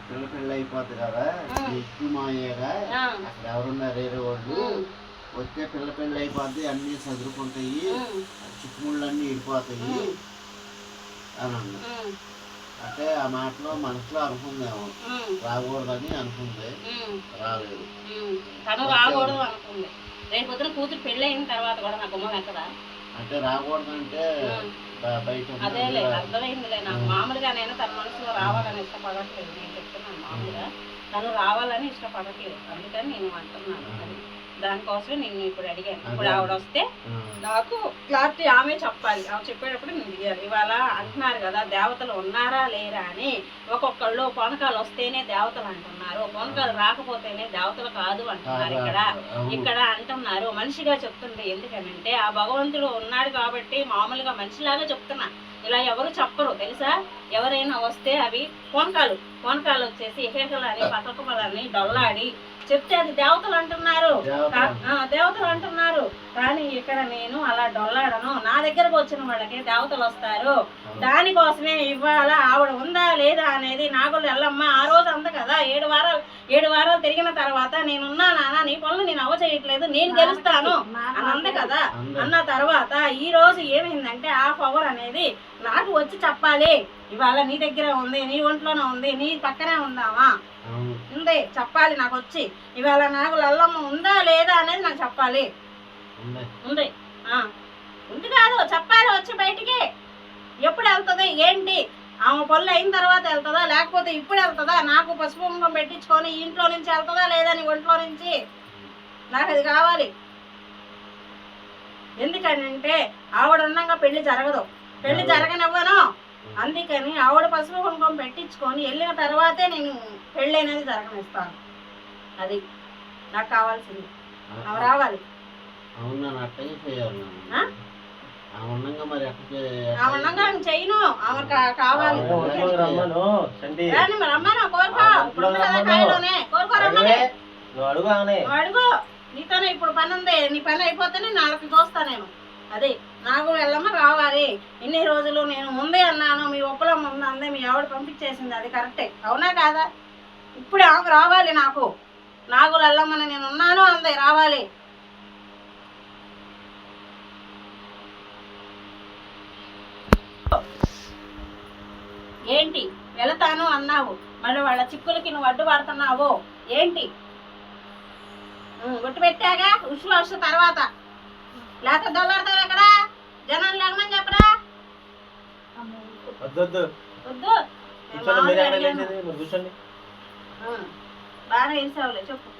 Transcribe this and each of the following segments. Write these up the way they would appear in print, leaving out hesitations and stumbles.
పిల్ల పెళ్ళి అయిపోద్ది కదా ఎక్కువ మాయగా అక్కడ ఎవరున్నారు వేరే వాళ్ళు వస్తే పిల్ల పెళ్ళి అయిపోద్ది అన్ని చదువుకుంటాయి చిక్కుముళ్ళు అన్నీ ఇడిపోతాయి అని అన్నా. అంటే ఆ మాటలో మనసులో అనుకుందేమో రాకూడదని అనుకుంది, రాలేదు. తను రాకూడదు అనుకుంది. రేపు పొద్దున కూతురు పెళ్ళి అయిన తర్వాత కూడా నా గుమ్మం ఎక్కడా అంటే రాకూడదంటే బయట అదేలే అర్థమైందిలే. నాకు మామూలుగా నేను తన మనసులో రావాలని ఇష్టపడట్లేదు. నేను చెప్తున్నాను మామూలుగా తను రావాలని ఇష్టపడట్లేదు, అందుకని నేను అంటున్నాను. దానికోసమే నేను ఇప్పుడు అడిగాను. ఇప్పుడు ఆవిడ వస్తే నాకు క్లారిటీ ఆమె చెప్పాలి. ఆమె చెప్పేటప్పుడు నేను దిగాలి. ఇవాళ అంటున్నారు కదా దేవతలు ఉన్నారా లేరా అని. ఒక్కొక్కళ్ళు పొనకాలు వస్తేనే దేవతలు అంటున్నారు, పొనకాలు రాకపోతేనే దేవతలు కాదు అంటున్నారు. ఇక్కడ అంటున్నారు మనిషిగా చెప్తుంది. ఎందుకనంటే ఆ భగవంతుడు ఉన్నాడు కాబట్టి మామూలుగా మనిషిలాగా చెప్తున్నా. ఇలా ఎవరు చెప్పరు తెలుసా. ఎవరైనా వస్తే అవి పొనకాలు వచ్చేసి ఎకేకలని పతకమలని డొల్లాడి చెప్తే అది దేవతలు అంటున్నారు, దేవతలు అంటున్నారు. కానీ ఇక్కడ నేను అలా డొల్లాడను. నా దగ్గరకు వచ్చిన వాళ్ళకి దేవతలు వస్తారు. దానికోసమే ఇవాళ ఆవిడ ఉందా లేదా అనేది నాగులు ఎల్లమ్మ ఆ రోజు అంది కదా. 7 వారాలు తిరిగిన తర్వాత నేనున్నా నాన్న నీ పనులు నేను అవ చేయట్లేదు, నేను గెలుస్తాను అని అంది కదా. అన్న తర్వాత ఈ రోజు ఏమైందంటే ఆ పవర్ అనేది నాకు వచ్చి చెప్పాలి. ఇవాళ నీ దగ్గర ఉంది, నీ ఒంట్లోనే ఉంది, నీ పక్కనే ఉందామా ఉంది చెప్పాలి నాకు వచ్చి. ఇవాళ నాగులు ఎల్లమ్మ ఉందా లేదా అనేది నాకు చెప్పాలి. ఉంది ఉంది కాదు చెప్పాలి వచ్చి బయటికి. ఎప్పుడు వెళ్తుంది ఏంటి, ఆమె పళ్ళు అయిన తర్వాత వెళ్తుందా లేకపోతే ఇప్పుడు వెళ్తుందా, నాకు పసుపు కుంకుమ పెట్టించుకొని ఇంట్లో నుంచి వెళ్తుందా లేదా నీ ఒంట్లో నుంచి, నాకు అది కావాలి. ఎందుకనంటే ఆవిడ ఉన్నాక పెళ్లి జరగదు, పెళ్లి జరగనివ్వను. అందుకని ఆవిడ పసుపు కుంకుమ పెట్టించుకొని వెళ్ళిన తర్వాతే నేను పెళ్ళి అనేది జరగనిస్తాను. అది నాకు కావాల్సింది. ఆమె రావాలి. చేయను ఆమె కావాలి. రమ్మను కోరుకో అడుగు. నీతోనే ఇప్పుడు పని ఉంది, నీ పని అయిపోతేనే నాలుగు చూస్తా నేను. అదే నాకు వెళ్ళమ్మ రావాలి. ఇన్ని రోజులు నేను ముందే అన్నాను, మీ ఒప్పలో ముందు అందే మీ ఆవిడ పంపించేసింది, అది కరెక్టే అవునా కాదా. ఇప్పుడు ఆమె రావాలి. నాకు నాగులు వెళ్ళమ్మని నేను ఉన్నాను అందే రావాలి. ఏంటి వెళతాను అన్నావు, మళ్ళీ వాళ్ళ చిక్కులకి నువ్వు అడ్డు పడుతున్నావు ఏంటి. గుట్టు పెట్టాగా ఉషు తర్వాత లేకపోతే దొల్లాడతావు ఎక్కడ జనం లేకమని చెప్పరా. వద్దు బాగా వేసావులే చెప్పు.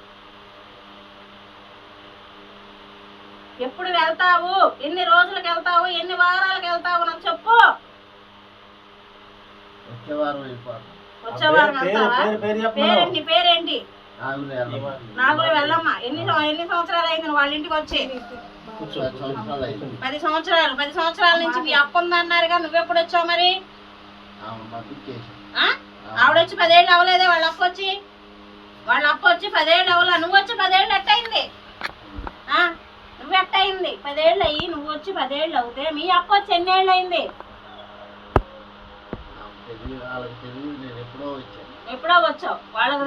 ఎప్పుడు వెళ్తావు, ఎన్ని రోజులకు వెళ్తావు, ఎన్ని వారాలకు వెళ్తావు నాకు చెప్పు. వచ్చే వారం వెళ్తావా. నీ పేరేంటి. నాగులు వెళ్ళమ్మ. ఎన్ని సంవత్సరాలు అయింది వాళ్ళ ఇంటికి వచ్చి. 10 సంవత్సరాలు. 10 సంవత్సరాల నుంచి మీ అప్ప ఉందన్నారుగా, నువ్వెప్పుడు వచ్చావు మరి. ఆవిడొచ్చి 10 ఏళ్ళు అవ్వలేదే వాళ్ళ అప్ప వచ్చి. 10 ఏళ్ళు అవ్వలే, నువ్వు వచ్చి 10 ఏళ్ళు ఎట్టయింది. నువ్వు ఎట్టయింది 10 ఏళ్ళు అయ్యి నువ్వు వచ్చి 10 ఏళ్ళు అవుతే మీ అప్ప వచ్చి ఎన్ని ఏళ్ళు అయింది. ఎప్పుడో వచ్చావు, వాళ్ళకి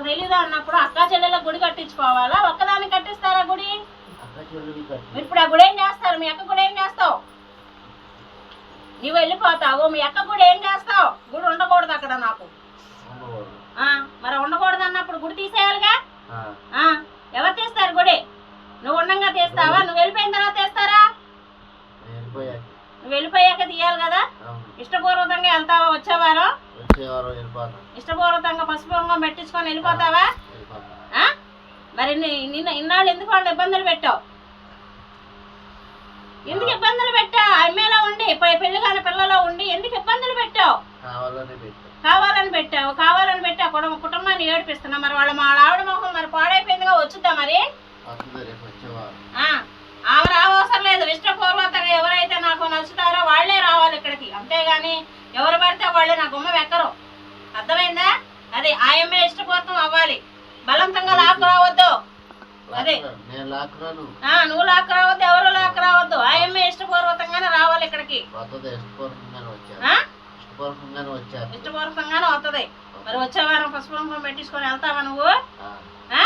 తెలీదు అన్నప్పుడు అక్కా చెల్లెల గుడి కట్టించుకోవాలా, ఒక్కదాన్ని కట్టిస్తారా గుడి. ఇప్పుడు ఆ గుడి ఏం చేస్తారు, మీ అక్క గుడి ఏం చేస్తావు. నువ్వు వెళ్ళిపోతావు, మీ అక్క గుడి ఏం చేస్తావు. గుడి ఉండకూడదు అక్కడ నాకు. మరి ఉండకూడదు అన్నప్పుడు గుడి తీసేయాలిగా. ఎవరు తీస్తారు గుడి. నువ్వు ఉండంగా తీస్తావా, నువ్వు వెళ్ళిపోయిన తర్వాత తీస్తారా. నువ్వు వెళ్ళిపోయాక తీయాలి కదా. ఇష్టపూర్వకంగా వెళ్తావా వచ్చేవారు. ఇష్టపూర్వకంగా పసుపు కుంకుమ పెట్టించుకొని వెళ్ళిపోతావా. మరి ఇన్నాళ్ళు ఎందుకు వాళ్ళు ఇబ్బందులు పెట్టావు. ఎందుకు ఇబ్బందులు పెట్టావు. అమ్మేలా ఉండి పెళ్లి కాని పిల్లలో ఉండి ఎందుకు ఇబ్బందులు పెట్టావు. కావాలని పెట్టావు. కుటుంబాన్ని ఏడిపిస్తున్నా. మరి మా ఆవిడ మొహం మరి పాడైపోయిందిగా, వచ్చుద్దా మరి. ఆమె రావసరం లేదు. ఇష్టపూర్వకంగా ఎవరైతే నాకు నచ్చుతారో వాళ్లే రావాలి ఇక్కడికి. అంతేగాని ఎవరు పడితే వాళ్ళే నా గుమ్మం ఎక్కరు. అర్థమైందా. అది ఆయమ్మే ఇష్టపూర్వకం అవ్వాలి, బలవంతంగా లాక్కు రావద్దు. అదే నువ్వు లాక్కు రావద్దు, ఎవరు లాక్కు రావద్దు. ఆయమ్మే ఇష్టపూర్వకంగానే రావాలి ఇక్కడికి. ఇష్టపూర్వకంగానే వస్తుంది. మరి వచ్చే వారం పసుపు కుంకుమ పెట్టించుకొని వెళ్తావా నువ్వు ఆ, ఆ?